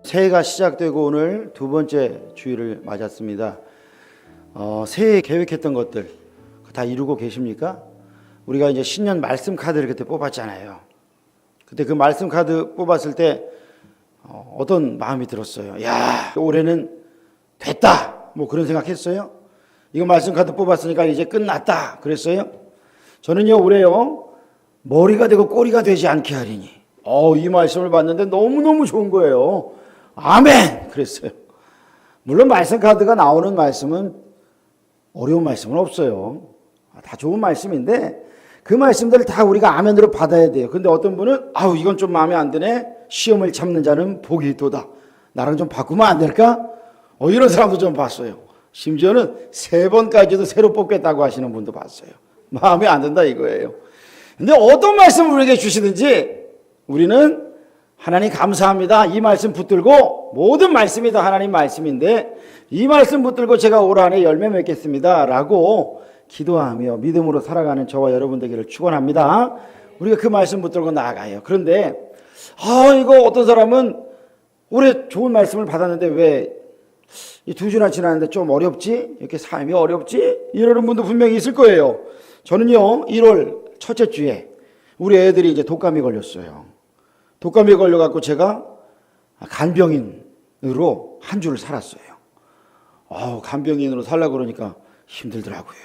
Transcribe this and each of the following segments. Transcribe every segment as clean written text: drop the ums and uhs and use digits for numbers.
새해가 시작되고 오늘 두 번째 주일을 맞았습니다. 새해 계획했던 것들 다 이루고 계십니까? 우리가 이제 신년 말씀 카드를 그때 뽑았잖아요. 그때 그 말씀 카드 뽑았을 때 어떤 마음이 들었어요? 야, 올해는 됐다. 뭐 그런 생각했어요? 이거 말씀 카드 뽑았으니까 이제 끝났다. 그랬어요? 저는요, 올해요, 머리가 되고 꼬리가 되지 않게 하리니. 이 말씀을 봤는데 너무너무 좋은 거예요. 아멘! 그랬어요. 물론 말씀 카드가 나오는 말씀은 어려운 말씀은 없어요. 다 좋은 말씀인데 그 말씀들을 다 우리가 아멘으로 받아야 돼요. 근데 어떤 분은 이건 좀 마음에 안 드네. 시험을 참는 자는 복이 있도다. 나랑 좀 바꾸면 안 될까? 이런 사람도 좀 봤어요. 심지어는 3번까지도 새로 뽑겠다고 하시는 분도 봤어요. 마음에 안 든다 이거예요. 근데 어떤 말씀을 우리에게 주시든지 우리는 하나님 감사합니다. 이 말씀 붙들고, 모든 말씀이 다 하나님 말씀인데 이 말씀 붙들고 제가 올 한해 열매 맺겠습니다 라고 기도하며 믿음으로 살아가는 저와 여러분 되기를 축원합니다. 우리가 그 말씀 붙들고 나아가요. 그런데 이거 어떤 사람은 올해 좋은 말씀을 받았는데 왜 이 2주나 지났는데 좀 어렵지? 이렇게 삶이 어렵지? 이러는 분도 분명히 있을 거예요. 저는요, 1월 첫째 주에 우리 애들이 이제 독감이 걸렸어요. 독감이 걸려갖고 제가 간병인으로 한 주를 살았어요. 간병인으로 살려고 그러니까 힘들더라고요.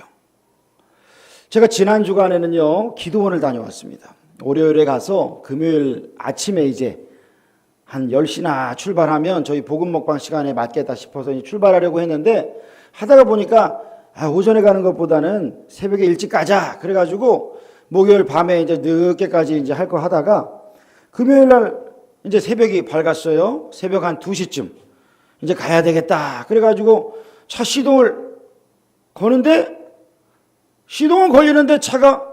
제가 지난 주간에는요, 기도원을 다녀왔습니다. 월요일에 가서 금요일 아침에 이제 한 10시나 출발하면 저희 복음 먹방 시간에 맞겠다 싶어서 출발하려고 했는데 하다가 보니까 오전에 가는 것보다는 새벽에 일찍 가자. 그래가지고 목요일 밤에 이제 늦게까지 이제 할 거 하다가 금요일 날 이제 새벽이 밝았어요. 새벽 한 2시쯤 이제 가야 되겠다. 그래가지고 차 시동을 거는데 시동은 걸리는데 차가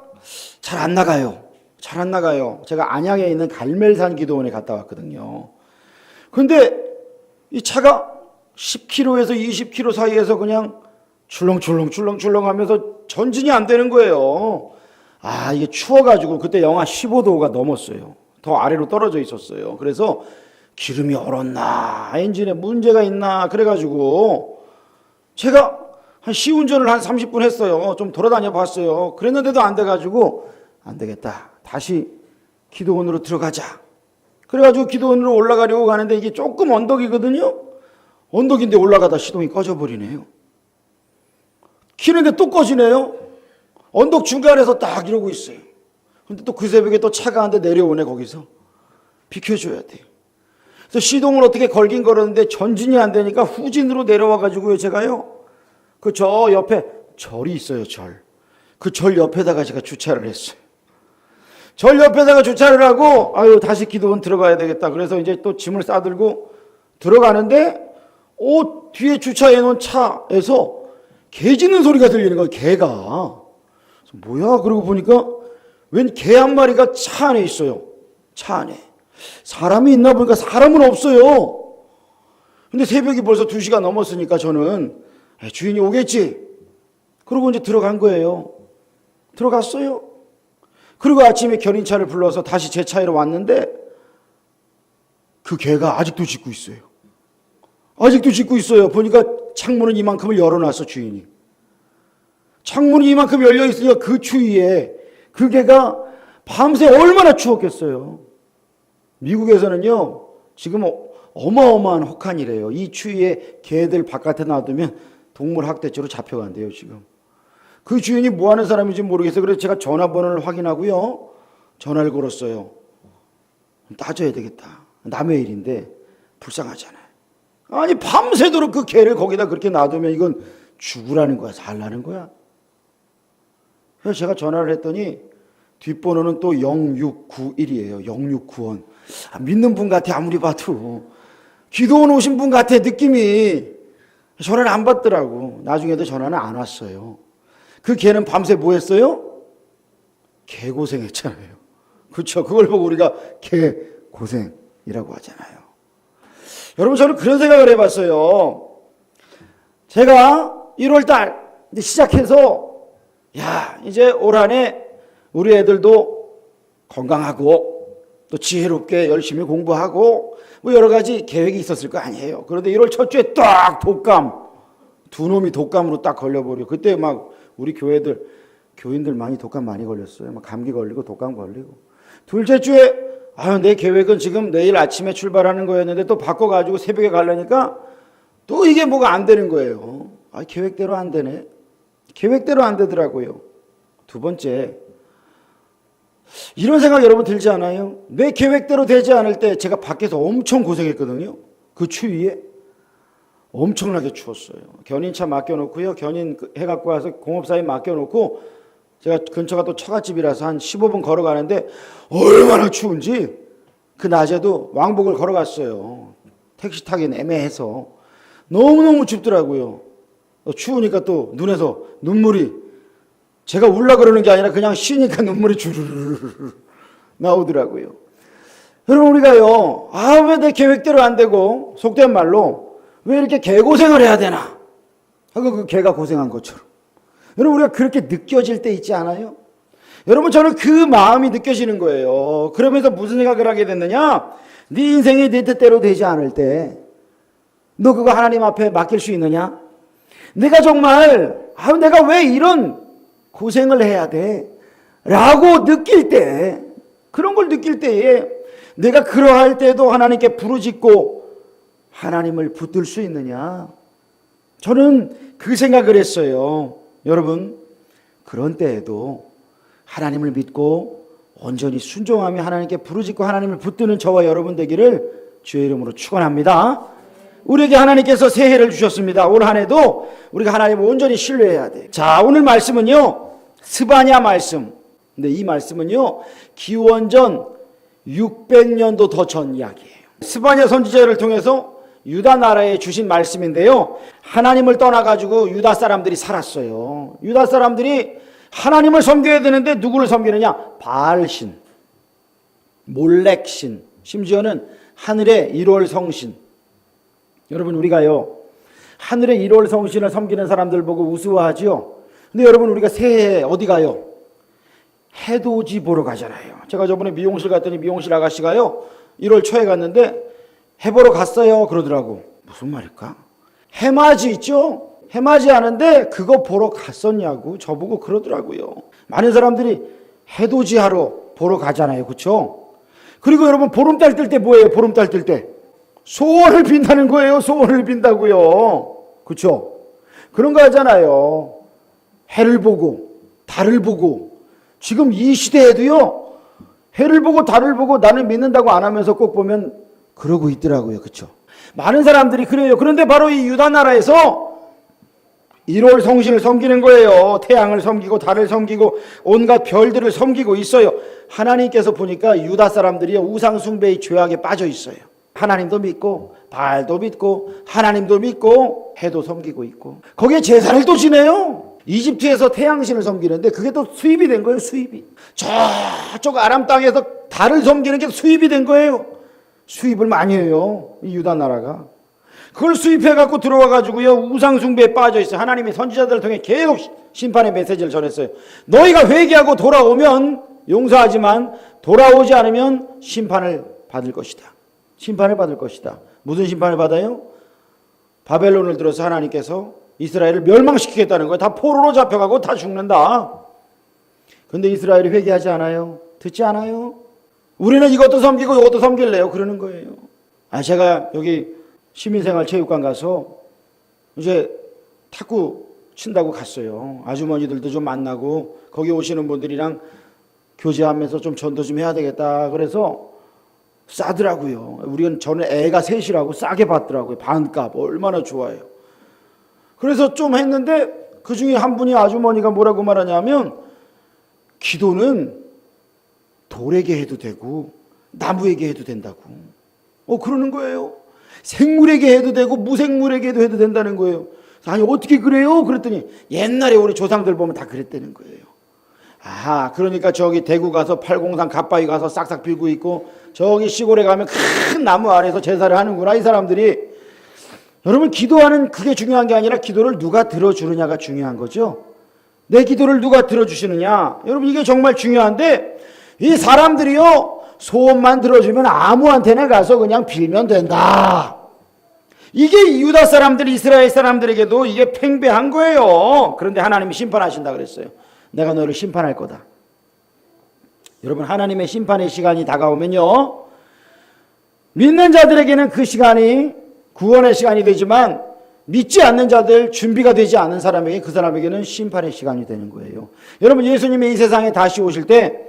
잘 안 나가요. 잘 안 나가요. 제가 안양에 있는 갈멜산 기도원에 갔다 왔거든요. 근데 이 차가 10km에서 20km 사이에서 그냥 출렁출렁 하면서 전진이 안 되는 거예요. 이게 추워가지고 그때 영하 15도가 넘었어요. 더 아래로 떨어져 있었어요. 그래서 기름이 얼었나, 엔진에 문제가 있나, 그래가지고 제가 한 시운전을 한 30분 했어요. 좀 돌아다녀 봤어요. 그랬는데도 안 돼가지고 안 되겠다. 다시 기도원으로 들어가자. 그래가지고 기도원으로 올라가려고 가는데 이게 조금 언덕이거든요. 언덕인데 올라가다 시동이 꺼져버리네요. 키는데 또 꺼지네요. 언덕 중간에서 딱 이러고 있어요. 근데 또 그 새벽에 또 차가 한 대 내려오네. 거기서 비켜줘야 돼요. 그래서 시동을 어떻게 걸긴 걸었는데 전진이 안 되니까 후진으로 내려와가지고요, 제가요, 저 옆에 절이 있어요. 그 절 옆에다가 제가 주차를 했어요. 절 옆에다가 주차를 하고 다시 기도원 들어가야 되겠다. 그래서 이제 또 짐을 싸들고 들어가는데 뒤에 주차해 놓은 차에서 개 짖는 소리가 들리는 거예요. 개가. 뭐야? 그러고 보니까 웬 개 한 마리가 차 안에 있어요. 차 안에. 사람이 있나 보니까 사람은 없어요. 근데 새벽이 벌써 2시가 넘었으니까 저는 주인이 오겠지. 그러고 이제 들어간 거예요. 들어갔어요. 그리고 아침에 견인차를 불러서 다시 제 차로 왔는데 그 개가 아직도 짖고 있어요. 아직도 짖고 있어요. 보니까 창문은 이만큼을 열어놨어, 주인이. 창문이 이만큼 열려 있으니까 그 추위에 그 개가 밤새 얼마나 추웠겠어요. 미국에서는요, 지금 어마어마한 혹한이래요. 이 추위에 개들 바깥에 놔두면 동물학대죄로 잡혀간대요, 지금. 그 주인이 뭐 하는 사람인지 모르겠어요. 그래서 제가 전화번호를 확인하고요, 전화를 걸었어요. 따져야 되겠다. 남의 일인데 불쌍하잖아요. 아니, 밤새도록 그 개를 거기다 그렇게 놔두면 이건 죽으라는 거야, 살라는 거야? 그래서 제가 전화를 했더니 뒷번호는 또 0691이에요. 0691. 믿는 분 같아, 아무리 봐도. 기도원 오신 분 같아, 느낌이. 전화를 안 받더라고. 나중에도 전화는 안 왔어요. 그 개는 밤새 뭐 했어요? 개고생했잖아요. 그렇죠? 그걸 보고 우리가 개고생이라고 하잖아요. 여러분, 저는 그런 생각을 해봤어요. 제가 1월달 시작해서 이제 올 한해 우리 애들도 건강하고 또 지혜롭게 열심히 공부하고 뭐 여러 가지 계획이 있었을 거 아니에요. 그런데 1월 첫 주에 딱 독감, 두 놈이 독감으로 딱 걸려버려. 그때 막 우리 교인들 많이 독감 많이 걸렸어요. 막 감기 걸리고 독감 걸리고. 둘째 주에 내 계획은 지금 내일 아침에 출발하는 거였는데 또 바꿔가지고 새벽에 가려니까 또 이게 뭐가 안 되는 거예요. 계획대로 안 되네. 계획대로 안 되더라고요. 두 번째, 이런 생각 여러분 들지 않아요? 내 계획대로 되지 않을 때 제가 밖에서 엄청 고생했거든요. 그 추위에 엄청나게 추웠어요. 견인차 맡겨놓고요. 견인 해갖고 와서 공업사에 맡겨놓고 제가 근처가 또 처갓집이라서 한 15분 걸어가는데 얼마나 추운지 그 낮에도 왕복을 걸어갔어요. 택시 타기는 애매해서 너무너무 춥더라고요. 추우니까 또 눈에서 눈물이 제가 울라 그러는 게 아니라 그냥 쉬니까 눈물이 주르르르 나오더라고요. 여러분 우리가요, 왜 내 계획대로 안 되고 속된 말로 왜 이렇게 개고생을 해야 되나 하고 그 개가 고생한 것처럼 여러분 우리가 그렇게 느껴질 때 있지 않아요? 여러분 저는 그 마음이 느껴지는 거예요. 그러면서 무슨 생각을 하게 됐느냐? 네 인생이 네 뜻대로 되지 않을 때 너 그거 하나님 앞에 맡길 수 있느냐? 내가 정말 내가 왜 이런 고생을 해야 돼? 라고 느낄 때, 그런 걸 느낄 때에 내가 그러할 때도 하나님께 부르짖고 하나님을 붙들 수 있느냐? 저는 그 생각을 했어요. 여러분, 그런 때에도 하나님을 믿고 온전히 순종하며 하나님께 부르짖고 하나님을 붙드는 저와 여러분 되기를 주의 이름으로 축원합니다. 우리에게 하나님께서 새해를 주셨습니다. 올 한 해도 우리가 하나님을 온전히 신뢰해야 돼. 자, 오늘 말씀은요, 스바냐 말씀. 근데 이 말씀은요, 기원전 600년도 더 전 이야기예요. 스바냐 선지자를 통해서 유다 나라에 주신 말씀인데요, 하나님을 떠나가지고 유다 사람들이 살았어요. 유다 사람들이 하나님을 섬겨야 되는데 누구를 섬기느냐? 바알신, 몰렉신, 심지어는 하늘의 1월 성신. 여러분 우리가요, 하늘의 1월 성신을 섬기는 사람들 보고 우스워하죠. 근데 여러분 우리가 새해에 어디 가요? 해돋이 보러 가잖아요. 제가 저번에 미용실 갔더니 미용실 아가씨가요, 1월 초에 갔는데 해 보러 갔어요 그러더라고. 무슨 말일까? 해맞이 있죠? 해맞이 하는데 그거 보러 갔었냐고 저보고 그러더라고요. 많은 사람들이 해돋이 하러 보러 가잖아요. 그렇죠? 그리고 여러분 보름달 뜰 때 뭐예요? 보름달 뜰 때 소원을 빈다는 거예요. 소원을 빈다고요. 그렇죠? 그런 거 하잖아요. 해를 보고 달을 보고. 지금 이 시대에도요, 해를 보고 달을 보고 나는 믿는다고 안 하면서 꼭 보면 그러고 있더라고요. 그렇죠? 많은 사람들이 그래요. 그런데 바로 이 유다 나라에서 1월 성신을 섬기는 거예요. 태양을 섬기고 달을 섬기고 온갖 별들을 섬기고 있어요. 하나님께서 보니까 유다 사람들이 우상 숭배의 죄악에 빠져 있어요. 하나님도 믿고 바알도 믿고 하나님도 믿고 해도 섬기고 있고 거기에 제사를 또 지내요. 이집트에서 태양신을 섬기는데 그게 또 수입이 된 거예요. 수입이. 저쪽 아람 땅에서 달을 섬기는 게 수입이 된 거예요. 수입을 많이 해요. 이 유다 나라가. 그걸 수입해갖고 들어와가지고요, 우상숭배에 빠져 있어요. 하나님이 선지자들을 통해 계속 심판의 메시지를 전했어요. 너희가 회개하고 돌아오면 용서하지만 돌아오지 않으면 심판을 받을 것이다. 심판을 받을 것이다. 무슨 심판을 받아요? 바벨론을 들어서 하나님께서 이스라엘을 멸망시키겠다는 거예요. 다 포로로 잡혀가고 다 죽는다. 근데 이스라엘이 회개하지 않아요. 듣지 않아요. 우리는 이것도 섬기고 이것도 섬길래요. 그러는 거예요. 제가 여기 시민생활 체육관 가서 이제 탁구 친다고 갔어요. 아주머니들도 좀 만나고 거기 오시는 분들이랑 교제하면서 좀 전도 좀 해야 되겠다. 그래서 싸더라고요. 저는 애가 셋이라고 싸게 받더라고요. 반값. 얼마나 좋아요. 그래서 좀 했는데 그 중에 한 분이 아주머니가 뭐라고 말하냐면 기도는 돌에게 해도 되고 나무에게 해도 된다고. 그러는 거예요. 생물에게 해도 되고 무생물에게도 해도 된다는 거예요. 아니 어떻게 그래요? 그랬더니 옛날에 우리 조상들 보면 다 그랬다는 거예요. 그러니까 저기 대구 가서 팔공산 갓바위 가서 싹싹 빌고 있고 저기 시골에 가면 큰 나무 아래서 제사를 하는구나 이 사람들이. 여러분 기도하는 그게 중요한 게 아니라 기도를 누가 들어주느냐가 중요한 거죠. 내 기도를 누가 들어주시느냐. 여러분 이게 정말 중요한데 이 사람들이요 소원만 들어주면 아무한테나 가서 그냥 빌면 된다. 이게 유다 사람들, 이스라엘 사람들에게도 이게 팽배한 거예요. 그런데 하나님이 심판하신다 그랬어요. 내가 너를 심판할 거다. 여러분, 하나님의 심판의 시간이 다가오면요, 믿는 자들에게는 그 시간이 구원의 시간이 되지만 믿지 않는 자들, 준비가 되지 않은 사람에게, 그 사람에게는 심판의 시간이 되는 거예요. 여러분, 예수님이 이 세상에 다시 오실 때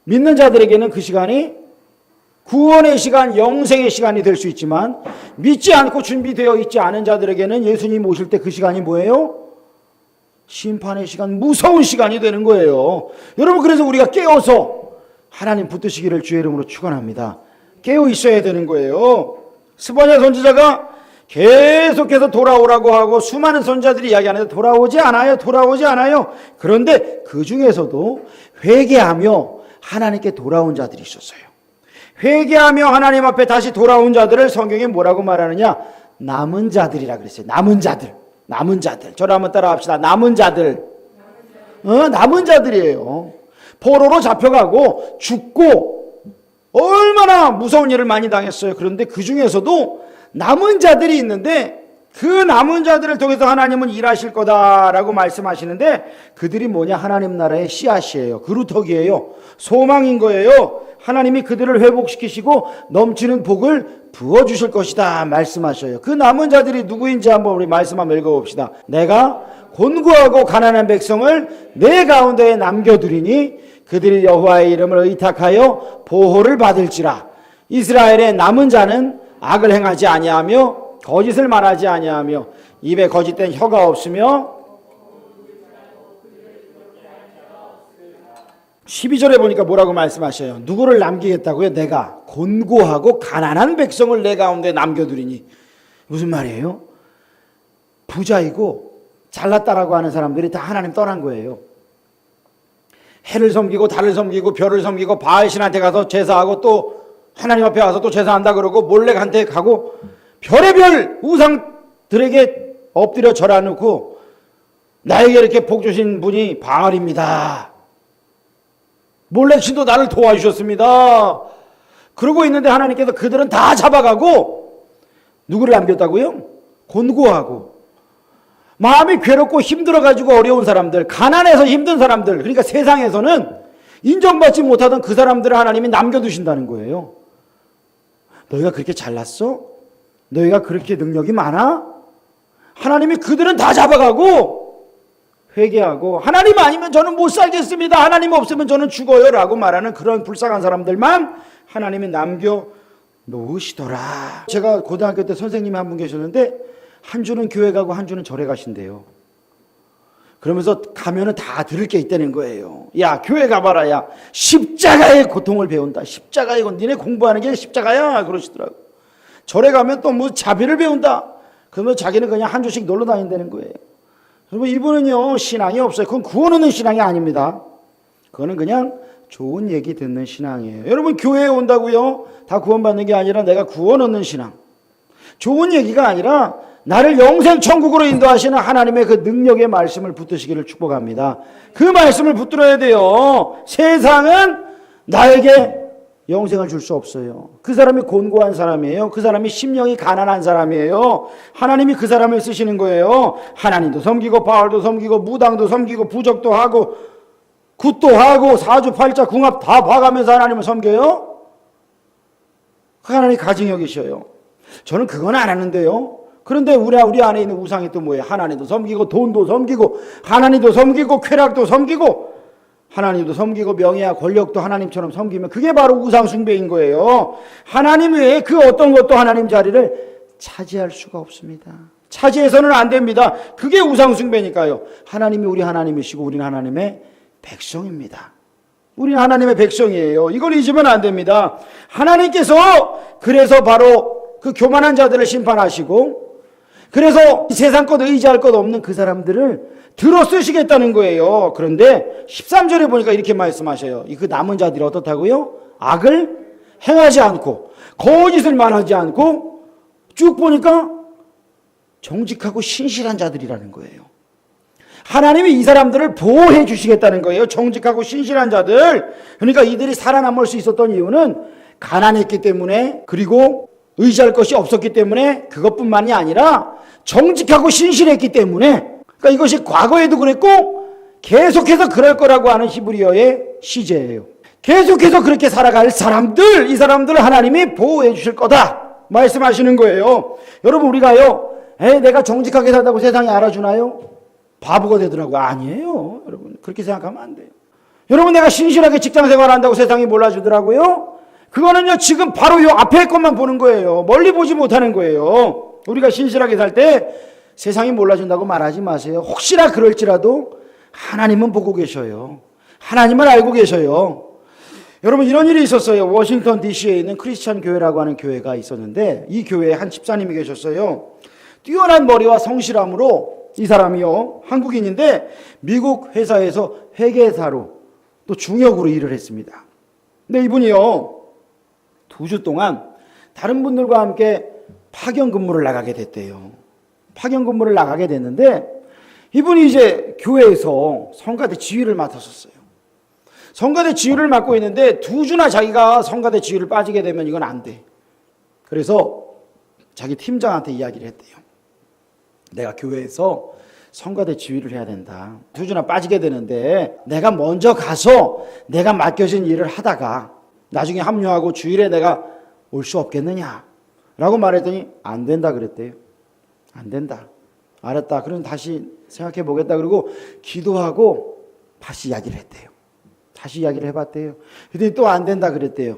믿는 자들에게는 그 시간이 구원의 시간, 영생의 시간이 될 수 있지만 믿지 않고 준비되어 있지 않은 자들에게는 예수님 오실 때 그 시간이 뭐예요? 심판의 시간, 무서운 시간이 되는 거예요. 여러분, 그래서 우리가 깨어서 하나님 붙드시기를 주의 이름으로 축원합니다. 깨어 있어야 되는 거예요. 스바냐 선지자가 계속해서 돌아오라고 하고 수많은 선지자들이 이야기하는데 돌아오지 않아요. 그런데 그 중에서도 회개하며 하나님께 돌아온 자들이 있었어요. 회개하며 하나님 앞에 다시 돌아온 자들을 성경에 뭐라고 말하느냐? 남은 자들이라 그랬어요. 남은 자들. 저를 한번 따라 합시다. 남은 자들. 남은 자들이에요. 포로로 잡혀가고 죽고 얼마나 무서운 일을 많이 당했어요. 그런데 그 중에서도 남은 자들이 있는데 그 남은 자들을 통해서 하나님은 일하실 거다라고 말씀하시는데 그들이 뭐냐? 하나님 나라의 씨앗이에요. 그루터기예요. 소망인 거예요. 하나님이 그들을 회복시키시고 넘치는 복을 부어주실 것이다 말씀하셔요. 그 남은 자들이 누구인지 한번 우리 말씀 한번 읽어봅시다. 내가 곤고하고 가난한 백성을 내 가운데에 남겨두리니 그들이 여호와의 이름을 의탁하여 보호를 받을지라. 이스라엘의 남은 자는 악을 행하지 아니하며 거짓을 말하지 아니하며 입에 거짓된 혀가 없으며 12절에 보니까 뭐라고 말씀하셔요? 누구를 남기겠다고요? 내가 곤고하고 가난한 백성을 내 가운데 남겨두리니. 무슨 말이에요? 부자이고 잘났다라고 하는 사람들이 다 하나님 떠난 거예요. 해를 섬기고 달을 섬기고 별을 섬기고 바알신한테 가서 제사하고 또 하나님 앞에 와서 또 제사한다 그러고 몰래 한테 가고 별의별 우상들에게 엎드려 절하놓고 나에게 이렇게 복 주신 분이 바알입니다. 몰래 신도 나를 도와주셨습니다. 그러고 있는데 하나님께서 그들은 다 잡아가고 누구를 남겼다고요? 곤고하고 마음이 괴롭고 힘들어가지고 어려운 사람들, 가난해서 힘든 사람들, 그러니까 세상에서는 인정받지 못하던 그 사람들을 하나님이 남겨두신다는 거예요. 너희가 그렇게 잘났어? 너희가 그렇게 능력이 많아? 하나님이 그들은 다 잡아가고 회개하고 하나님 아니면 저는 못 살겠습니다. 하나님 없으면 저는 죽어요 라고 말하는 그런 불쌍한 사람들만 하나님이 남겨놓으시더라. 제가 고등학교 때 선생님이 한 분 계셨는데 한 주는 교회 가고 한 주는 절에 가신대요. 그러면서 가면은 다 들을 게 있다는 거예요. 야, 교회 가봐라. 야, 십자가의 고통을 배운다. 십자가의 건 니네 공부하는 게 십자가야 그러시더라고. 절에 가면 또 뭐 자비를 배운다. 그러면 자기는 그냥 한 주씩 놀러 다닌다는 거예요. 여러분, 이분은요 신앙이 없어요. 그건 구원 얻는 신앙이 아닙니다. 그거는 그냥 좋은 얘기 듣는 신앙이에요. 여러분, 교회에 온다고요 다 구원받는 게 아니라 내가 구원 얻는 신앙, 좋은 얘기가 아니라 나를 영생 천국으로 인도하시는 하나님의 그 능력의 말씀을 붙드시기를 축복합니다. 그 말씀을 붙들어야 돼요. 세상은 나에게 영생을 줄 수 없어요. 그 사람이 곤고한 사람이에요. 그 사람이 심령이 가난한 사람이에요. 하나님이 그 사람을 쓰시는 거예요. 하나님도 섬기고 바알도 섬기고 무당도 섬기고 부적도 하고 굿도 하고 사주팔자 궁합 다 봐가면서 하나님을 섬겨요. 그 하나님이 가증 여기셔요. 저는 그건 안 하는데요. 그런데 우리 안에 있는 우상이 또 뭐예요? 하나님도 섬기고 돈도 섬기고 하나님도 섬기고 쾌락도 섬기고 하나님도 섬기고 명예와 권력도 하나님처럼 섬기면 그게 바로 우상 숭배인 거예요. 하나님 외에 그 어떤 것도 하나님 자리를 차지할 수가 없습니다. 차지해서는 안 됩니다. 그게 우상 숭배니까요. 하나님이 우리 하나님이시고 우리는 하나님의 백성입니다. 우리는 하나님의 백성이에요. 이걸 잊으면 안 됩니다. 하나님께서 그래서 바로 그 교만한 자들을 심판하시고 그래서 세상 것 의지할 것 없는 그 사람들을 들어 쓰시겠다는 거예요. 그런데 13절에 보니까 이렇게 말씀하셔요. 그 남은 자들이 어떻다고요? 악을 행하지 않고 거짓을 말하지 않고 쭉 보니까 정직하고 신실한 자들이라는 거예요. 하나님이 이 사람들을 보호해 주시겠다는 거예요. 정직하고 신실한 자들. 그러니까 이들이 살아남을 수 있었던 이유는 가난했기 때문에, 그리고 의지할 것이 없었기 때문에, 그것뿐만이 아니라 정직하고 신실했기 때문에. 그러니까 이것이 과거에도 그랬고 계속해서 그럴 거라고 하는 히브리어의 시제예요. 계속해서 그렇게 살아갈 사람들, 이 사람들을 하나님이 보호해 주실 거다 말씀하시는 거예요. 여러분, 우리가요, 내가 정직하게 살다고 세상이 알아주나요? 바보가 되더라고요. 아니에요. 여러분, 그렇게 생각하면 안 돼요. 여러분, 내가 신실하게 직장 생활한다고 세상이 몰라주더라고요? 그거는요, 지금 바로 요 앞에 것만 보는 거예요. 멀리 보지 못하는 거예요. 우리가 신실하게 살 때 세상이 몰라준다고 말하지 마세요. 혹시나 그럴지라도 하나님은 보고 계셔요. 하나님은 알고 계셔요. 여러분, 이런 일이 있었어요. 워싱턴 DC에 있는 크리스찬 교회라고 하는 교회가 있었는데, 이 교회에 한 집사님이 계셨어요. 뛰어난 머리와 성실함으로 이 사람이요, 한국인인데 미국 회사에서 회계사로 또 중역으로 일을 했습니다. 근데 이분이요, 2주 동안 다른 분들과 함께 파견 근무를 나가게 됐대요. 파견 근무를 나가게 됐는데, 이분이 이제 교회에서 성가대 지휘를 맡았었어요. 성가대 지휘를 맡고 있는데 2주나 자기가 성가대 지휘를 빠지게 되면 이건 안 돼. 그래서 자기 팀장한테 이야기를 했대요. 내가 교회에서 성가대 지휘를 해야 된다. 2주나 빠지게 되는데 내가 먼저 가서 내가 맡겨진 일을 하다가 나중에 합류하고 주일에 내가 올 수 없겠느냐 라고 말했더니 안 된다 그랬대요. 안 된다. 알았다. 그럼 다시 생각해 보겠다. 그리고 기도하고 다시 이야기를 했대요. 다시 이야기를 해봤대요. 그랬더니 또 안 된다 그랬대요.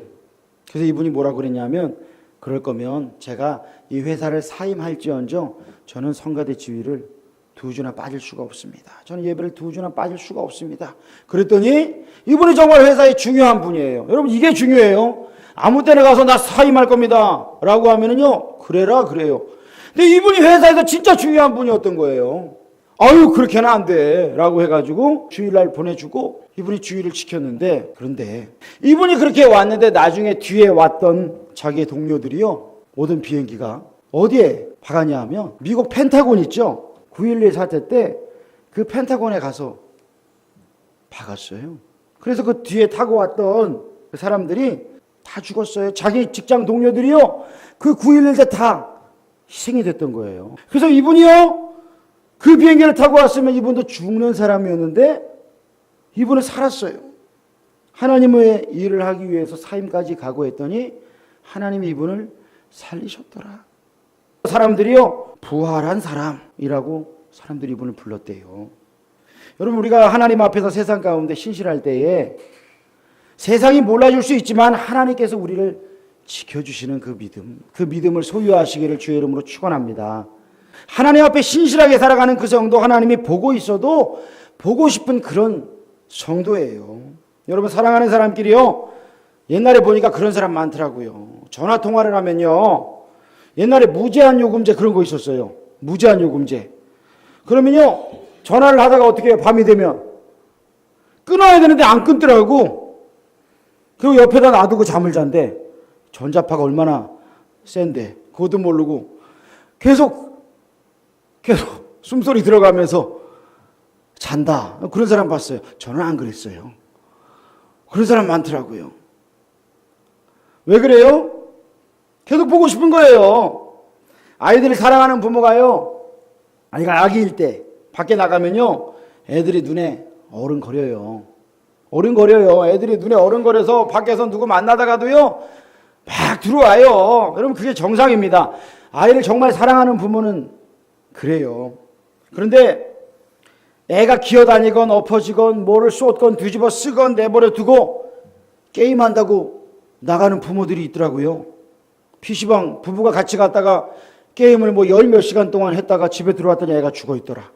그래서 이분이 뭐라고 그랬냐면, 그럴 거면 제가 이 회사를 사임할지언정 저는 성가대 지휘를 2주나 빠질 수가 없습니다. 저는 예배를 2주나 빠질 수가 없습니다. 그랬더니 이분이 정말 회사의 중요한 분이에요. 여러분, 이게 중요해요. 아무 때나 가서 나 사임할 겁니다 라고 하면은요, 그래라 그래요. 근데 이분이 회사에서 진짜 중요한 분이었던 거예요. 아유, 그렇게는 안 돼 라고 해가지고 주일날 보내주고 이분이 주일을 지켰는데, 그런데 이분이 그렇게 왔는데 나중에 뒤에 왔던 자기의 동료들이요, 모든 비행기가 어디에 박았냐 하면 미국 펜타곤 있죠. 9.11 사태 때 그 펜타곤에 가서 박았어요. 그래서 그 뒤에 타고 왔던 그 사람들이 다 죽었어요. 자기 직장 동료들이요, 그 9.11 때 다 희생이 됐던 거예요. 그래서 이분이요, 그 비행기를 타고 왔으면 이분도 죽는 사람이었는데 이분은 살았어요. 하나님의 일을 하기 위해서 사임까지 각오했더니 하나님이 이분을 살리셨더라. 사람들이요, 부활한 사람이라고 사람들이 이분을 불렀대요. 여러분, 우리가 하나님 앞에서 세상 가운데 신실할 때에 세상이 몰라줄 수 있지만 하나님께서 우리를 지켜주시는 그 믿음을 소유하시기를 주의 이름으로 축원합니다. 하나님 앞에 신실하게 살아가는 그 성도, 하나님이 보고 있어도 보고 싶은 그런 성도예요. 여러분, 사랑하는 사람끼리요, 옛날에 보니까 그런 사람 많더라고요. 전화 통화를 하면요, 옛날에 무제한 요금제 그런 거 있었어요. 무제한 요금제. 그러면요, 전화를 하다가 어떻게 해요? 밤이 되면 끊어야 되는데 안 끊더라고. 그리고 옆에다 놔두고 잠을 잔대. 전자파가 얼마나 센데 그것도 모르고 계속 숨소리 들어가면서 잔다. 그런 사람 봤어요. 저는 안 그랬어요. 그런 사람 많더라고요. 왜 그래요? 계속 보고 싶은 거예요. 아이들을 사랑하는 부모가요, 아이가 아기일 때 밖에 나가면요, 애들이 눈에 어른거려요. 어른거려요. 애들이 눈에 어른거려서 밖에서 누구 만나다가도요, 막 들어와요. 여러분, 그게 정상입니다. 아이를 정말 사랑하는 부모는 그래요. 그런데 애가 기어다니건 엎어지건 뭐를 쏟건 뒤집어 쓰건 내버려 두고 게임한다고 나가는 부모들이 있더라고요. PC방 부부가 같이 갔다가 게임을 뭐 10몇 시간 동안 했다가 집에 들어왔더니 애가 죽어 있더라.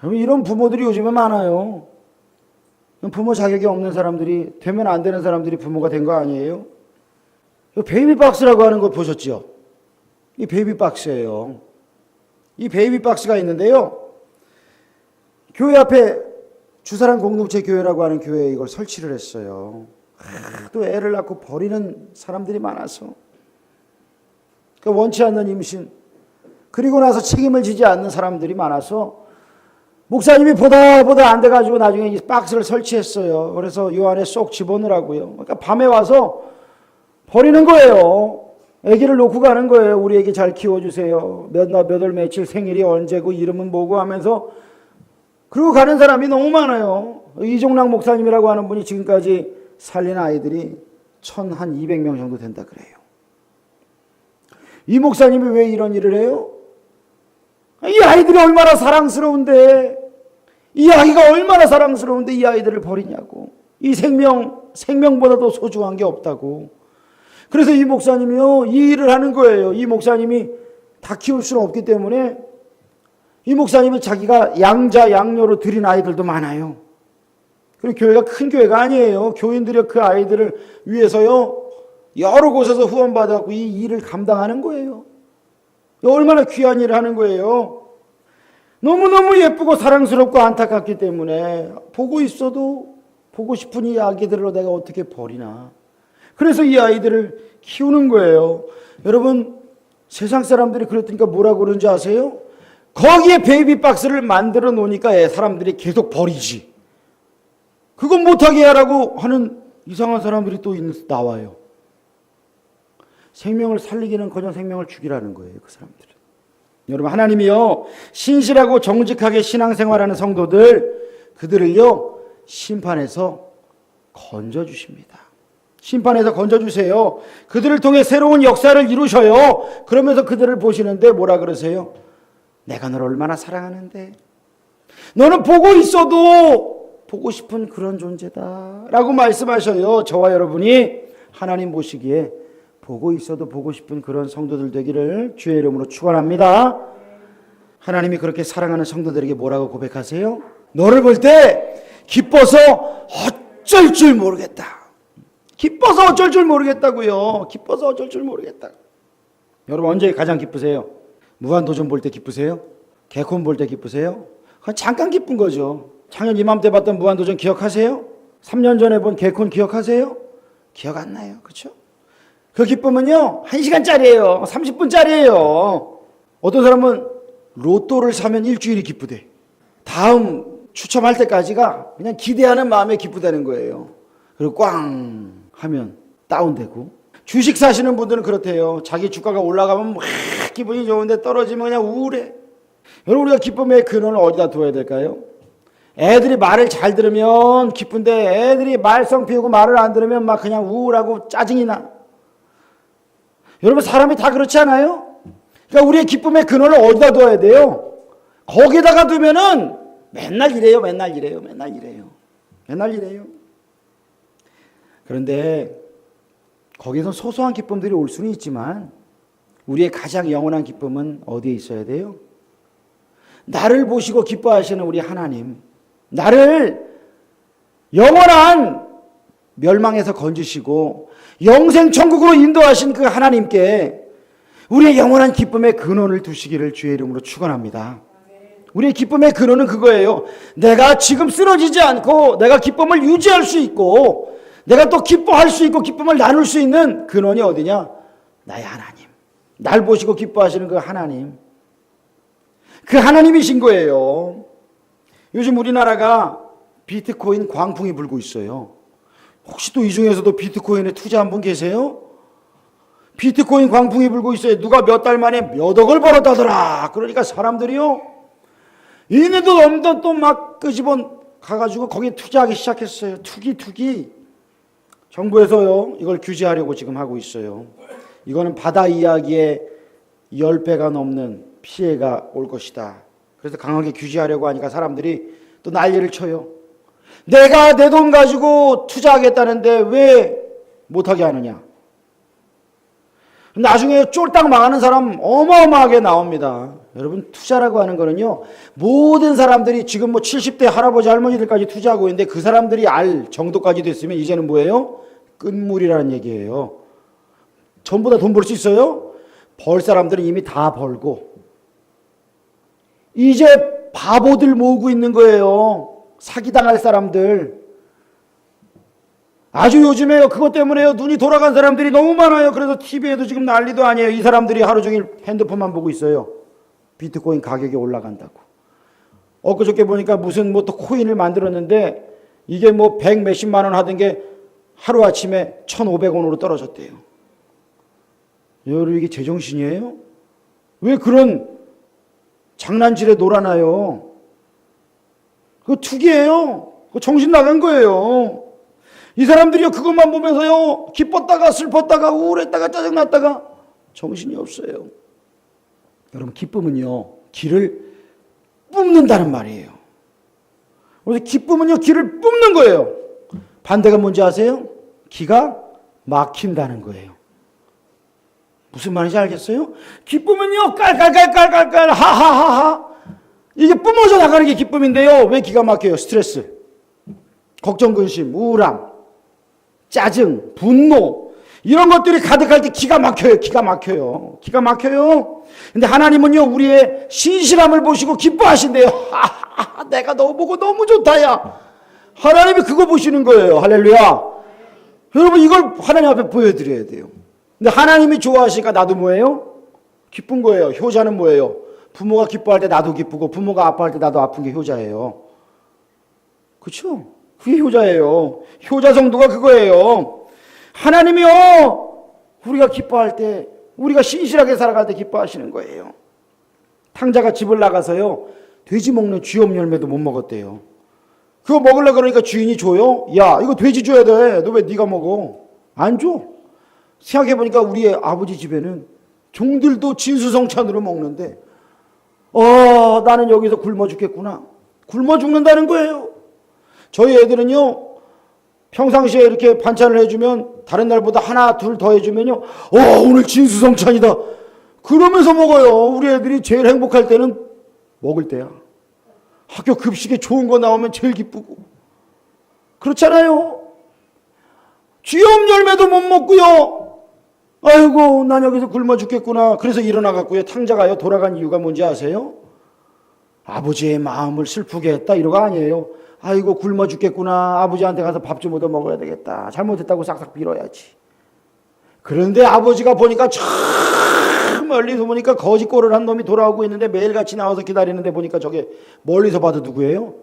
여러분, 이런 부모들이 요즘에 많아요. 부모 자격이 없는 사람들이, 되면 안 되는 사람들이 부모가 된 거 아니에요? 베이비박스라고 하는 거 보셨죠? 이 베이비박스예요. 이 베이비박스가 있는데요, 교회 앞에 주사랑 공동체 교회라고 하는 교회에 이걸 설치를 했어요. 또 애를 낳고 버리는 사람들이 많아서, 원치 않는 임신, 그리고 나서 책임을 지지 않는 사람들이 많아서 목사님이 보다 안 돼가지고 나중에 이 박스를 설치했어요. 그래서 요 안에 쏙 집어넣으라고요. 그러니까 밤에 와서 버리는 거예요. 아기를 놓고 가는 거예요. 우리 애기 잘 키워주세요. 몇 월 며칠 생일이 언제고 이름은 뭐고 하면서 그러고 가는 사람이 너무 많아요. 이종락 목사님이라고 하는 분이 지금까지 살린 아이들이 1,200명 정도 된다 그래요. 이 목사님이 왜 이런 일을 해요? 이 아이들이 얼마나 사랑스러운데, 이 아이가 얼마나 사랑스러운데 이 아이들을 버리냐고. 이 생명보다도 소중한 게 없다고. 그래서 이 목사님이요, 이 일을 하는 거예요. 이 목사님이 다 키울 수는 없기 때문에 이 목사님이 자기가 양자양녀로 들인 아이들도 많아요. 그리고 교회가 큰 교회가 아니에요. 교인들이 그 아이들을 위해서요, 여러 곳에서 후원받아갖고 이 일을 감당하는 거예요. 얼마나 귀한 일을 하는 거예요. 너무너무 예쁘고 사랑스럽고 안타깝기 때문에 보고 있어도 보고 싶은 이 아기들을 내가 어떻게 버리나. 그래서 이 아이들을 키우는 거예요. 여러분, 세상 사람들이 그랬으니까 뭐라고 그러는지 아세요? 거기에 베이비 박스를 만들어 놓으니까 사람들이 계속 버리지. 그건 못하게 하라고 하는 이상한 사람들이 또 나와요. 생명을 살리기는커녕 생명을 죽이라는 거예요, 그 사람들은. 여러분, 하나님이요, 신실하고 정직하게 신앙생활하는 성도들, 그들을요, 심판에서 건져주십니다. 심판에서 건져주세요. 그들을 통해 새로운 역사를 이루셔요. 그러면서 그들을 보시는데 뭐라 그러세요? 내가 너를 얼마나 사랑하는데, 너는 보고 있어도 보고 싶은 그런 존재다 라고 말씀하셔요. 저와 여러분이 하나님 보시기에 보고 있어도 보고 싶은 그런 성도들 되기를 주의 이름으로 축원합니다. 하나님이 그렇게 사랑하는 성도들에게 뭐라고 고백하세요? 너를 볼 때 기뻐서 어쩔 줄 모르겠다. 기뻐서 어쩔 줄 모르겠다고요. 기뻐서 어쩔 줄 모르겠다. 여러분, 언제 가장 기쁘세요? 무한도전 볼 때 기쁘세요? 개콘 볼 때 기쁘세요? 그건 잠깐 기쁜 거죠. 작년 이맘때 봤던 무한도전 기억하세요? 3년 전에 본 개콘 기억하세요? 기억 안 나요. 그렇죠? 그 기쁨은요, 1시간짜리예요. 30분짜리예요. 어떤 사람은 로또를 사면 일주일이 기쁘대. 다음 추첨할 때까지가 그냥 기대하는 마음에 기쁘다는 거예요. 그리고 꽝 하면 다운되고. 주식 사시는 분들은 그렇대요. 자기 주가가 올라가면 막 기분이 좋은데 떨어지면 그냥 우울해. 여러분, 우리가 기쁨의 근원을 어디다 두어야 될까요? 애들이 말을 잘 들으면 기쁜데 애들이 말썽 피우고 말을 안 들으면 막 그냥 우울하고 짜증이 나. 여러분, 사람이 다 그렇지 않아요? 그러니까 우리의 기쁨의 근원을 어디다 둬야 돼요? 거기다가 두면은 맨날 이래요. 그런데 거기서 소소한 기쁨들이 올 수는 있지만 우리의 가장 영원한 기쁨은 어디에 있어야 돼요? 나를 보시고 기뻐하시는 우리 하나님, 나를 영원한 멸망에서 건지시고 영생 천국으로 인도하신 그 하나님께 우리의 영원한 기쁨의 근원을 두시기를 주의 이름으로 축원합니다. 우리의 기쁨의 근원은 그거예요. 내가 지금 쓰러지지 않고 내가 기쁨을 유지할 수 있고 내가 또 기뻐할 수 있고 기쁨을 나눌 수 있는 근원이 어디냐? 나의 하나님. 날 보시고 기뻐하시는 그 하나님. 그 하나님이신 거예요. 요즘 우리나라가 비트코인 광풍이 불고 있어요. 혹시 또 이 중에서도 비트코인에 투자한 분 계세요? 비트코인 광풍이 불고 있어요. 누가 몇 달 만에 몇 억을 벌었다더라. 그러니까 사람들이요, 얘네도 엄청 또 막 끄집어 가가지고 거기에 투자하기 시작했어요. 투기. 정부에서요, 이걸 규제하려고 지금 하고 있어요. 이거는 바다 이야기의 10배가 넘는 피해가 올 것이다. 그래서 강하게 규제하려고 하니까 사람들이 또 난리를 쳐요. 내가 내 돈 가지고 투자하겠다는데 왜 못하게 하느냐. 나중에 쫄딱 망하는 사람 어마어마하게 나옵니다. 여러분, 투자라고 하는 거는요, 모든 사람들이 지금 뭐 70대 할아버지 할머니들까지 투자하고 있는데 그 사람들이 알 정도까지 됐으면 이제는 뭐예요? 끝물이라는 얘기예요. 전부 다 돈 벌 수 있어요? 벌 사람들은 이미 다 벌고 이제 바보들 모으고 있는 거예요. 사기당할 사람들. 아주 요즘에요, 그것 때문에요, 눈이 돌아간 사람들이 너무 많아요. 그래서 TV에도 지금 난리도 아니에요. 이 사람들이 하루 종일 핸드폰만 보고 있어요. 비트코인 가격이 올라간다고. 엊그저께 보니까 무슨 뭐 또 코인을 만들었는데 이게 뭐 100 몇십만 원 하던 게 하루아침에 1,500원으로 떨어졌대요. 여러분 이게 제정신이에요? 왜 그런 장난질에 놀아나요? 그거 투기예요. 그거 정신 나간 거예요. 이 사람들이요 그것만 보면서요 기뻤다가 슬펐다가 우울했다가 짜증났다가 정신이 없어요. 여러분 기쁨은요 길을 뿜는다는 말이에요. 그래서 기쁨은요 길을 뿜는 거예요. 반대가 뭔지 아세요? 기가 막힌다는 거예요. 무슨 말인지 알겠어요? 기쁨은요 깔깔깔깔깔깔 하하하하 이게 뿜어져 나가는 게 기쁨인데요. 왜 기가 막혀요? 스트레스, 걱정, 근심, 우울함, 짜증, 분노 이런 것들이 가득할 때 기가 막혀요. 기가 막혀요. 기가 막혀요. 근데 하나님은요 우리의 신실함을 보시고 기뻐하신대요. 하하하, 내가 너 보고 너무 좋다 야. 하나님이 그거 보시는 거예요. 할렐루야. 여러분 이걸 하나님 앞에 보여드려야 돼요. 근데 하나님이 좋아하시니까 나도 뭐예요? 기쁜 거예요. 효자는 뭐예요? 부모가 기뻐할 때 나도 기쁘고 부모가 아파할 때 나도 아픈 게 효자예요. 그렇죠? 그게 효자예요. 효자 성도가 그거예요. 하나님이요 우리가 기뻐할 때 우리가 신실하게 살아갈 때 기뻐하시는 거예요. 탕자가 집을 나가서요 돼지 먹는 쥐염 열매도 못 먹었대요. 그거 먹으려고 그러니까 주인이 줘요? 야 이거 돼지 줘야 돼. 너 왜 네가 먹어? 안 줘. 생각해보니까 우리의 아버지 집에는 종들도 진수성찬으로 먹는데 나는 여기서 굶어 죽겠구나. 굶어 죽는다는 거예요. 저희 애들은요 평상시에 이렇게 반찬을 해주면 다른 날보다 하나 둘 더 해주면요 오늘 진수성찬이다 그러면서 먹어요. 우리 애들이 제일 행복할 때는 먹을 때야. 학교 급식에 좋은 거 나오면 제일 기쁘고 그렇잖아요. 쥐염 열매도 못 먹고요. 아이고 난 여기서 굶어 죽겠구나. 그래서 일어나갔고요. 탕자가요 돌아간 이유가 뭔지 아세요? 아버지의 마음을 슬프게 했다 이러가 아니에요. 아이고 굶어 죽겠구나. 아버지한테 가서 밥 좀 얻어 먹어야 되겠다. 잘못했다고 싹싹 빌어야지. 그런데 아버지가 보니까 저 멀리서 보니까 거짓골을 한 놈이 돌아오고 있는데 매일같이 나와서 기다리는데 보니까 저게 멀리서 봐도 누구예요?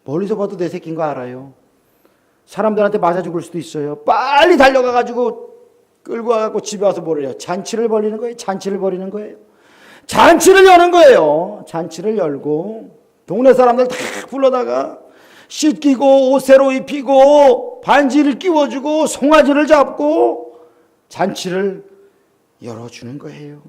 멀리서 봐도 내 새끼인 거 알아요. 사람들한테 맞아 죽을 수도 있어요. 빨리 달려가가지고 끌고 와갖고 집에 와서 뭐를 해요? 잔치를 벌이는 거예요. 잔치를 벌이는 거예요. 잔치를 여는 거예요. 잔치를 열고 동네 사람들 다 불러다가 씻기고 옷 새로 입히고 반지를 끼워주고 송아지를 잡고 잔치를 열어주는 거예요.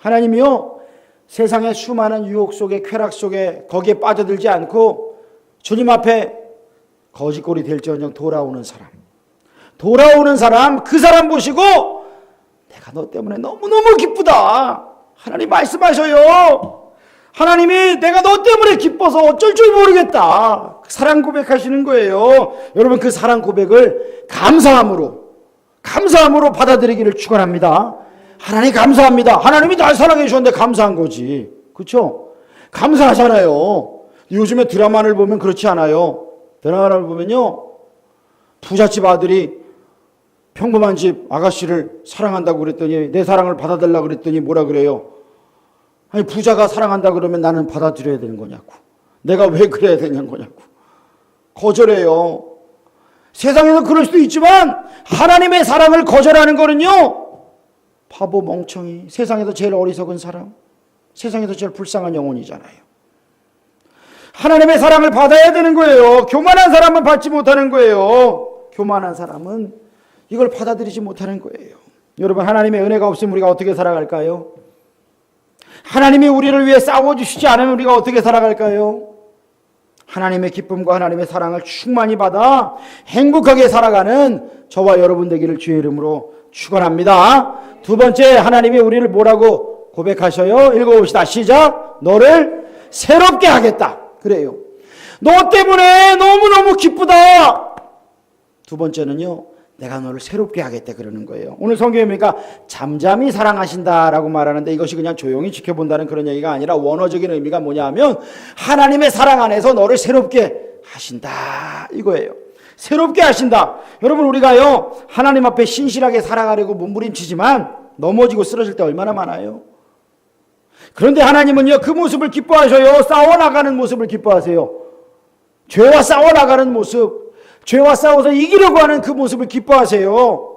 하나님이요 세상의 수많은 유혹 속에 쾌락 속에 거기에 빠져들지 않고 주님 앞에 거짓골이 될지언정 돌아오는 사람 그 사람 보시고 내가 너 때문에 너무너무 기쁘다. 하나님 말씀하셔요. 하나님이 내가 너 때문에 기뻐서 어쩔 줄 모르겠다. 사랑 고백하시는 거예요. 여러분 그 사랑 고백을 감사함으로 받아들이기를 축원합니다. 하나님 감사합니다. 하나님이 날 사랑해 주셨는데 감사한 거지. 그렇죠? 감사하잖아요. 요즘에 드라마를 보면 그렇지 않아요. 드라마를 보면요 부잣집 아들이 평범한 집 아가씨를 사랑한다고 그랬더니 내 사랑을 받아달라고 그랬더니 뭐라 그래요? 아니 부자가 사랑한다 그러면 나는 받아들여야 되는 거냐고. 내가 왜 그래야 되는 거냐고. 거절해요. 세상에서 그럴 수도 있지만 하나님의 사랑을 거절하는 거는요 바보 멍청이 세상에서 제일 어리석은 사람 세상에서 제일 불쌍한 영혼이잖아요. 하나님의 사랑을 받아야 되는 거예요. 교만한 사람은 받지 못하는 거예요. 교만한 사람은 이걸 받아들이지 못하는 거예요. 여러분 하나님의 은혜가 없으면 우리가 어떻게 살아갈까요? 하나님이 우리를 위해 싸워주시지 않으면 우리가 어떻게 살아갈까요? 하나님의 기쁨과 하나님의 사랑을 충만히 받아 행복하게 살아가는 저와 여러분 되기를 주의 이름으로 축원합니다. 두 번째 하나님이 우리를 뭐라고 고백하셔요? 읽어봅시다. 시작. 너를 새롭게 하겠다. 그래요. 너 때문에 너무너무 기쁘다. 두 번째는요. 내가 너를 새롭게 하겠다 그러는 거예요. 오늘 성경에 보니까 잠잠히 사랑하신다라고 말하는데 이것이 그냥 조용히 지켜본다는 그런 얘기가 아니라 원어적인 의미가 뭐냐 하면 하나님의 사랑 안에서 너를 새롭게 하신다 이거예요. 새롭게 하신다. 여러분 우리가요 하나님 앞에 신실하게 살아가려고 몸부림치지만 넘어지고 쓰러질 때 얼마나 많아요. 그런데 하나님은요, 그 모습을 기뻐하셔요. 싸워나가는 모습을 기뻐하세요. 죄와 싸워나가는 모습, 죄와 싸워서 이기려고 하는 그 모습을 기뻐하세요.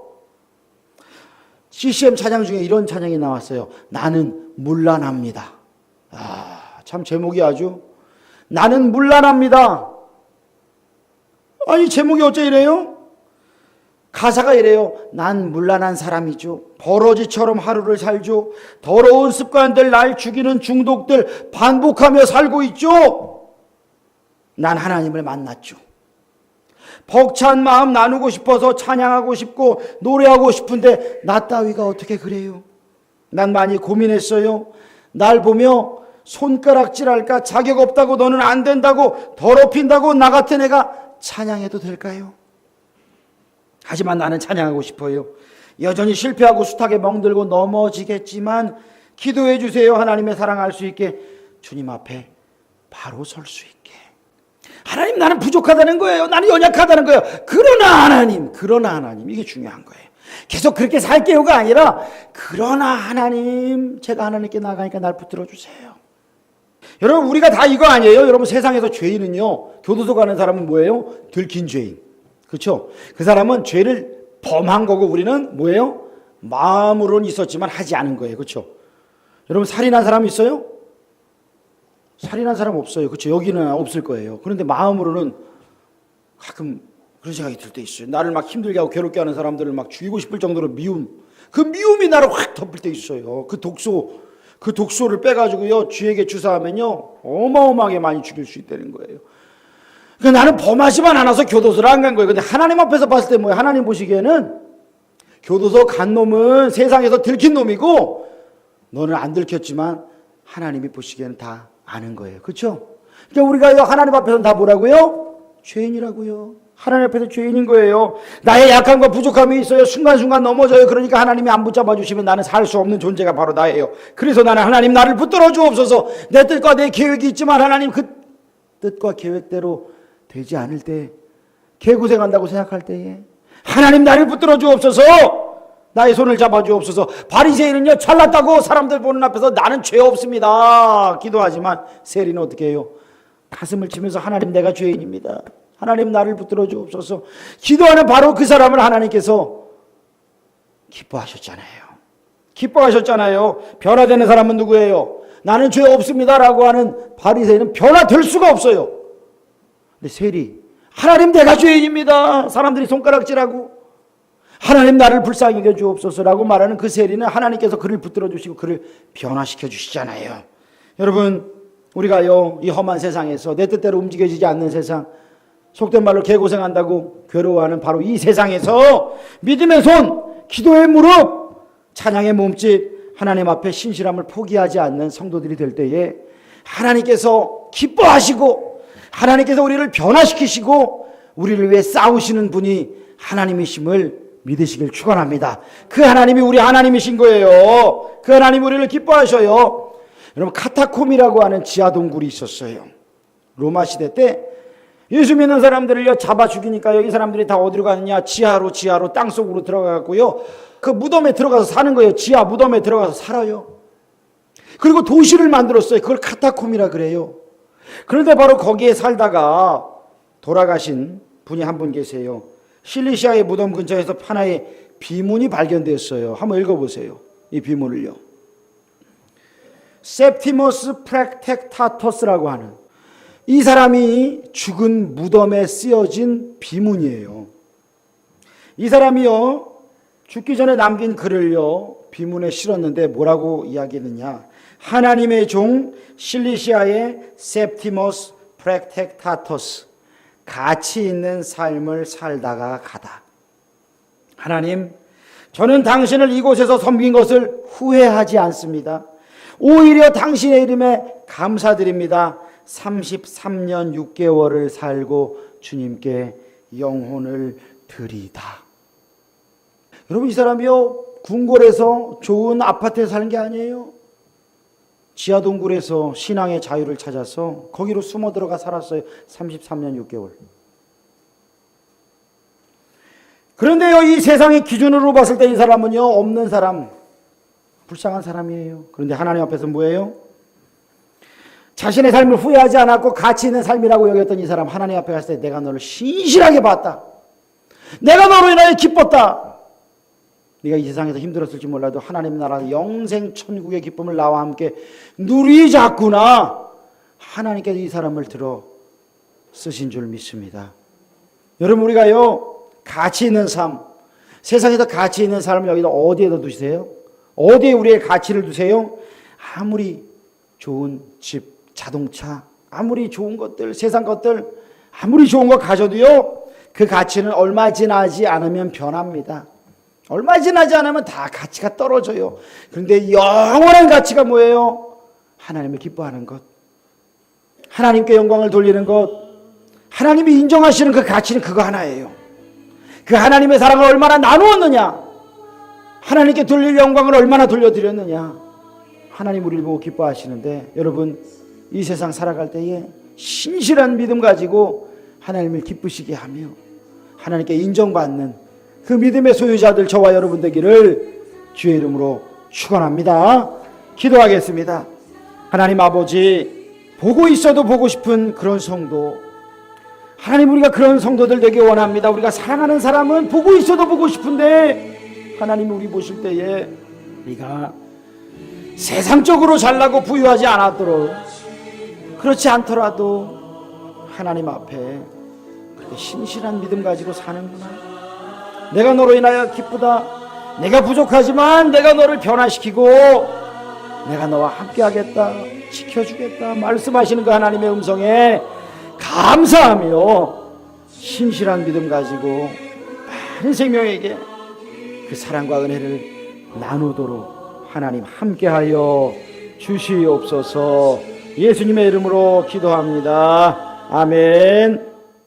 CCM 찬양 중에 이런 찬양이 나왔어요. 나는 문란합니다. 참 제목이 아주, 나는 문란합니다. 아니 제목이 어째 이래요? 가사가 이래요. 난 문란한 사람이죠. 버러지처럼 하루를 살죠. 더러운 습관들, 날 죽이는 중독들 반복하며 살고 있죠. 난 하나님을 만났죠. 벅찬 마음 나누고 싶어서 찬양하고 싶고 노래하고 싶은데 나 따위가 어떻게 그래요? 난 많이 고민했어요. 날 보며 손가락질할까? 자격 없다고, 너는 안 된다고, 더럽힌다고 나 같은 애가 찬양해도 될까요? 하지만 나는 찬양하고 싶어요. 여전히 실패하고 숱하게 멍들고 넘어지겠지만 기도해 주세요. 하나님의 사랑 알 수 있게, 주님 앞에 바로 설 수 있게. 하나님, 나는 부족하다는 거예요. 나는 연약하다는 거예요. 그러나 하나님, 이게 중요한 거예요. 계속 그렇게 살게요가 아니라, 그러나 하나님, 제가 하나님께 나가니까 날 붙들어 주세요. 여러분, 우리가 다 이거 아니에요? 여러분, 세상에서 죄인은요, 교도소 가는 사람은 뭐예요? 들킨 죄인. 그렇죠? 그 사람은 죄를 범한 거고, 우리는 뭐예요? 마음으로는 있었지만 하지 않은 거예요. 그렇죠? 여러분, 살인한 사람 있어요? 살인한 사람 없어요. 그렇죠? 여기는 없을 거예요. 그런데 마음으로는 가끔 그런 생각이 들 때 있어요. 나를 막 힘들게 하고 괴롭게 하는 사람들을 막 죽이고 싶을 정도로 미움, 그 미움이 나를 확 덮을 때 있어요. 그 독소를 빼가지고요, 쥐에게 주사하면요, 어마어마하게 많이 죽일 수 있다는 거예요. 그러니까 나는 범하지만 않아서 교도소를 안 간 거예요. 근데 하나님 앞에서 봤을 때 뭐예요? 하나님 보시기에는 교도소 간 놈은 세상에서 들킨 놈이고, 너는 안 들켰지만 하나님이 보시기에는 다 아는 거예요. 그렇죠? 그러니까 우리가 하나님 앞에서는 다 뭐라고요? 죄인이라고요. 하나님 앞에서 죄인인 거예요. 나의 약함과 부족함이 있어요. 순간순간 넘어져요. 그러니까 하나님이 안 붙잡아 주시면 나는 살 수 없는 존재가 바로 나예요. 그래서 나는 하나님, 나를 붙들어 주옵소서. 내 뜻과 내 계획이 있지만 하나님, 그 뜻과 계획대로 되지 않을 때, 개고생한다고 생각할 때에 하나님, 나를 붙들어 주옵소서. 나의 손을 잡아 주옵소서. 바리새인은요, 잘났다고 사람들 보는 앞에서 나는 죄 없습니다 기도하지만 세리는 어떻게 해요? 가슴을 치면서 하나님, 내가 죄인입니다. 하나님, 나를 붙들어 주옵소서. 기도하는 바로 그 사람을 하나님께서 기뻐하셨잖아요. 변화되는 사람은 누구예요? 나는 죄 없습니다라고 하는 바리새인은 변화될 수가 없어요. 근데 세리, 하나님, 내가 죄인입니다. 사람들이 손가락질하고, 하나님, 나를 불쌍히 여겨 주옵소서라고 말하는 그 세리는 하나님께서 그를 붙들어 주시고 그를 변화시켜 주시잖아요. 여러분, 우리가요, 이 험한 세상에서 내 뜻대로 움직여지지 않는 세상, 속된 말로 개고생한다고 괴로워하는 바로 이 세상에서 믿음의 손, 기도의 무릎, 찬양의 몸짓, 하나님 앞에 신실함을 포기하지 않는 성도들이 될 때에 하나님께서 기뻐하시고, 하나님께서 우리를 변화시키시고 우리를 위해 싸우시는 분이 하나님이심을 믿으시길 축원합니다. 그 하나님이 우리 하나님이신 거예요. 그 하나님이 우리를 기뻐하셔요. 여러분, 카타콤이라고 하는 지하 동굴이 있었어요. 로마 시대 때 예수 믿는 사람들을요, 잡아 죽이니까요, 이 사람들이 다 어디로 가느냐? 지하로 땅속으로 들어가고요, 그 무덤에 들어가서 사는 거예요. 지하 무덤에 들어가서 살아요. 그리고 도시를 만들었어요. 그걸 카타콤이라 그래요. 그런데 바로 거기에 살다가 돌아가신 분이 한 분 계세요. 실리시아의 무덤 근처에서 하나의 비문이 발견됐어요. 한번 읽어보세요. 이 비문을요. septimus practectatus라고 하는, 이 사람이 죽은 무덤에 쓰여진 비문이에요. 이 사람이요, 죽기 전에 남긴 글을요, 비문에 실었는데 뭐라고 이야기했느냐? 하나님의 종 실리시아의 septimus practectatus, 가치 있는 삶을 살다가 가다. 하나님, 저는 당신을 이곳에서 섬긴 것을 후회하지 않습니다. 오히려 당신의 이름에 감사드립니다. 33년 6개월을 살고 주님께 영혼을 드리다. 여러분, 이 사람이요, 궁궐에서 좋은 아파트에 사는 게 아니에요. 지하동굴에서 신앙의 자유를 찾아서 거기로 숨어 들어가 살았어요. 33년 6개월. 그런데요, 이 세상의 기준으로 봤을 때 이 사람은요, 없는 사람, 불쌍한 사람이에요. 그런데 하나님 앞에서 뭐예요? 자신의 삶을 후회하지 않았고 가치 있는 삶이라고 여겼던 이 사람, 하나님 앞에 갔을 때 내가 너를 신실하게 봤다. 내가 너로 인하여 기뻤다. 네가 이 세상에서 힘들었을지 몰라도 하나님 나라 영생 천국의 기쁨을 나와 함께 누리자꾸나. 하나님께서 이 사람을 들어 쓰신 줄 믿습니다. 여러분, 우리가요 가치 있는 삶, 세상에서 가치 있는 삶을 여기다 어디에다 두세요? 어디에 우리의 가치를 두세요? 아무리 좋은 집, 자동차, 아무리 좋은 것들, 세상 것들 아무리 좋은 거 가져도요 그 가치는 얼마 지나지 않으면 변합니다. 얼마 지나지 않으면 다 가치가 떨어져요. 그런데 영원한 가치가 뭐예요? 하나님을 기뻐하는 것, 하나님께 영광을 돌리는 것, 하나님이 인정하시는 그 가치는 그거 하나예요. 그 하나님의 사랑을 얼마나 나누었느냐, 하나님께 돌릴 영광을 얼마나 돌려드렸느냐. 하나님 우리를 보고 기뻐하시는데, 여러분 이 세상 살아갈 때에 신실한 믿음 가지고 하나님을 기쁘시게 하며 하나님께 인정받는 그 믿음의 소유자들 저와 여러분 되기를 주의 이름으로 축원합니다. 기도하겠습니다. 하나님 아버지, 보고 있어도 보고 싶은 그런 성도, 하나님 우리가 그런 성도들 되기 원합니다. 우리가 사랑하는 사람은 보고 있어도 보고 싶은데 하나님 우리 보실 때에 우리가 세상적으로 잘나고 부유하지 않았도록, 그렇지 않더라도 하나님 앞에 그렇게 신실한 믿음 가지고 사는구나. 내가 너로 인하여 기쁘다. 내가 부족하지만 내가 너를 변화시키고 내가 너와 함께 하겠다, 지켜주겠다 말씀하시는 그 하나님의 음성에 감사하며 신실한 믿음 가지고 많은 생명에게 그 사랑과 은혜를 나누도록 하나님 함께하여 주시옵소서. 예수님의 이름으로 기도합니다. 아멘.